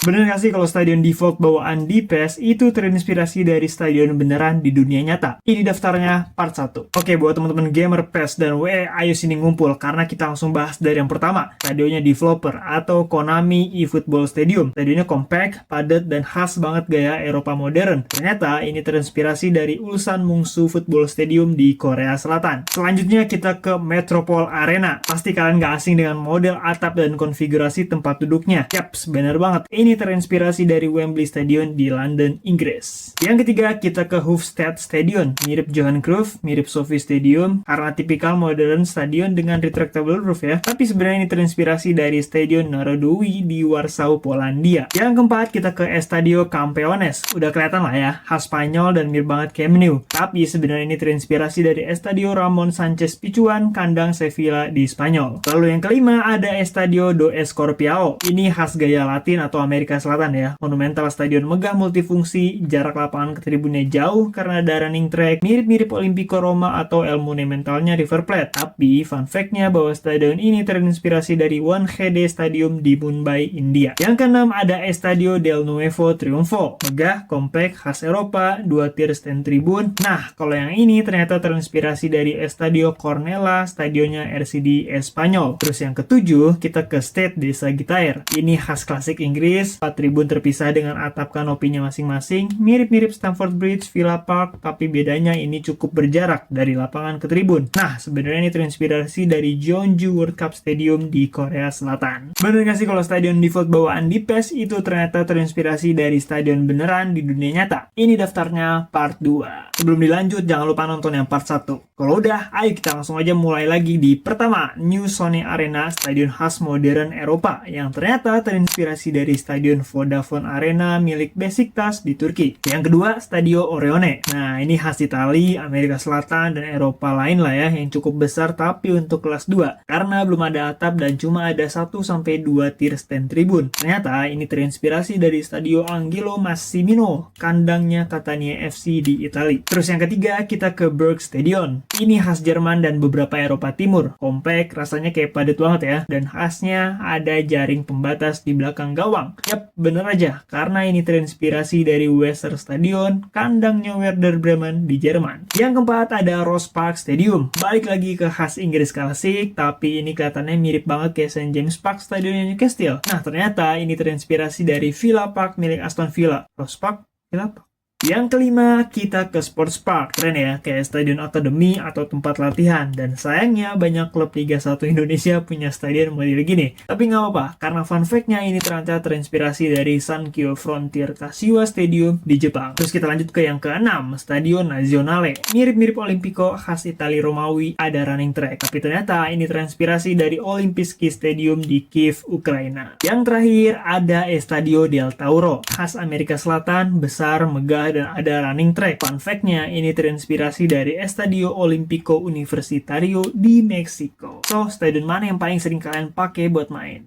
Bener gak sih kalau stadion default bawaan di PES itu terinspirasi dari stadion beneran di dunia nyata? Ini daftarnya part 1. Oke, buat teman-teman gamer PES dan WE, ayo sini ngumpul karena kita langsung bahas dari yang pertama. Stadionnya developer atau Konami eFootball Stadium. Stadionnya compact, padat, dan khas banget gaya Eropa modern. Ternyata ini terinspirasi dari Ulsan Mungsu Football Stadium di Korea Selatan. Selanjutnya kita ke Metropole Arena. Pasti kalian gak asing dengan model atap dan konfigurasi tempat duduknya. Yaps, bener banget. Ini terinspirasi dari Wembley Stadium di London, Inggris. Yang ketiga, kita ke Hoofdstad Stadion. Mirip Johan Cruyff, mirip Sophie Stadium, karena tipikal modern stadion dengan retractable roof ya. Tapi sebenarnya ini terinspirasi dari Stadion Narodowy di Warsaw, Polandia. Yang keempat, kita ke Estadio Campeones. Udah kelihatan lah ya, khas Spanyol dan mirip banget Camp Nou. Tapi sebenarnya ini terinspirasi dari Estadio Ramon Sanchez Pizjuan, kandang Sevilla di Spanyol. Lalu yang kelima, ada Estadio do Escorpiao. Ini khas gaya Latin atau Amerika Selatan ya. Monumental stadion megah multifungsi, jarak lapangan ke tribunnya jauh karena ada running track, mirip-mirip Olimpico Roma atau El Monumentalnya River Plate. Tapi fun fact-nya bahwa stadion ini terinspirasi dari Wankhede Stadium di Mumbai, India. Yang keenam ada Estadio del Nuevo Triunfo. Megah, komplek, khas Eropa, 2 tier stand tribun. Nah, kalau yang ini ternyata terinspirasi dari Estadio Cornella, stadionnya RCD Espanyol. Terus yang ketujuh, kita ke Stade de Sagitaire. Ini khas klasik Inggris, 4 tribun terpisah dengan atap kanopinya masing-masing, mirip-mirip Stamford Bridge, Villa Park, tapi bedanya ini cukup berjarak dari lapangan ke tribun. Nah, sebenarnya ini terinspirasi dari Jeonju World Cup Stadium di Korea Selatan. Bener gak sih kalau stadion default bawaan di PES itu ternyata terinspirasi dari stadion beneran di dunia nyata? Ini daftarnya part 2. Sebelum dilanjut, jangan lupa nonton yang part 1. Kalau udah, ayo kita langsung aja mulai lagi di pertama, New Sony Arena, stadion khas modern Eropa, yang ternyata terinspirasi dari stadion Vodafone Arena milik Besiktas di Turki. Yang kedua, Stadio Oreone. Nah, ini khas Italia, Amerika Selatan, dan Eropa lain lah ya, yang cukup besar tapi untuk kelas 2. Karena belum ada atap dan cuma ada 1-2 tier stand tribun. Ternyata ini terinspirasi dari Stadio Angelo Massimino, kandangnya Catania FC di Italia. Terus yang ketiga, kita ke Berg Stadion. Ini khas Jerman dan beberapa Eropa Timur. Komplek, rasanya kayak padat banget ya. Dan khasnya ada jaring pembatas di belakang gawang. Yap, bener aja. Karena ini terinspirasi dari Weser Stadion, kandangnya Werder Bremen di Jerman. Yang keempat ada Rosspark Stadium. Balik lagi ke khas Inggris klasik, tapi ini kelihatannya mirip banget kayak St. James Park Stadionnya Newcastle. Nah, ternyata ini terinspirasi dari Villa Park milik Aston Villa. Rosspark? Villa Park? Yang kelima, kita ke Sports Park. Keren ya, kayak stadion akademi atau tempat latihan. Dan sayangnya banyak klub Liga 1 Indonesia punya stadion model gini. Tapi nggak apa-apa, karena fun fact-nya ini ternyata terinspirasi dari Sankyo Frontier Kashiwa Stadium di Jepang. Terus kita lanjut ke yang keenam, Stadion Nazionale. Mirip-mirip Olimpico, khas Italia Romawi, ada running track. Tapi ternyata ini terinspirasi dari Olimpiski Stadium di Kiev, Ukraina. Yang terakhir, ada Estadio del Tauro. Khas Amerika Selatan, besar, megah, dan ada running track. Fun fact-nya, ini terinspirasi dari Estadio Olimpico Universitario di Meksiko. So, stadion mana yang paling sering kalian pakai buat main?